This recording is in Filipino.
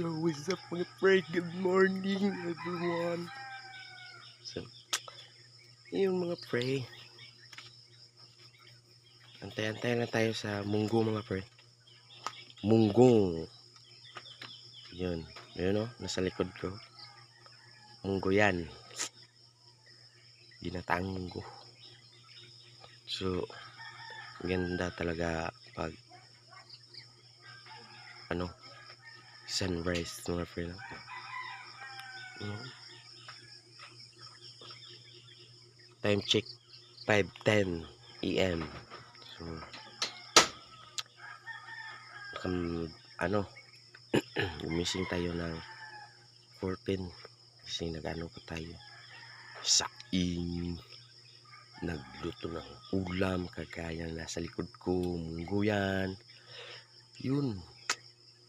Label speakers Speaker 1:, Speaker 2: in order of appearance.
Speaker 1: Yo, what's up mga pre? Good morning everyone. So, yung mga pre, antay-antay na tayo sa munggo mga pre. Munggo. Yun, yun o, nasa likod ko. Munggo yan. Ginataang munggo. So, ganda talaga pag sunrise mga pre. Time check 5:10 AM. So, gumising tayo ng 4:10 kasi nag-ano pa tayo saing, nagluto ng ulam kagaya nasa likod ko, munggo yan, yun,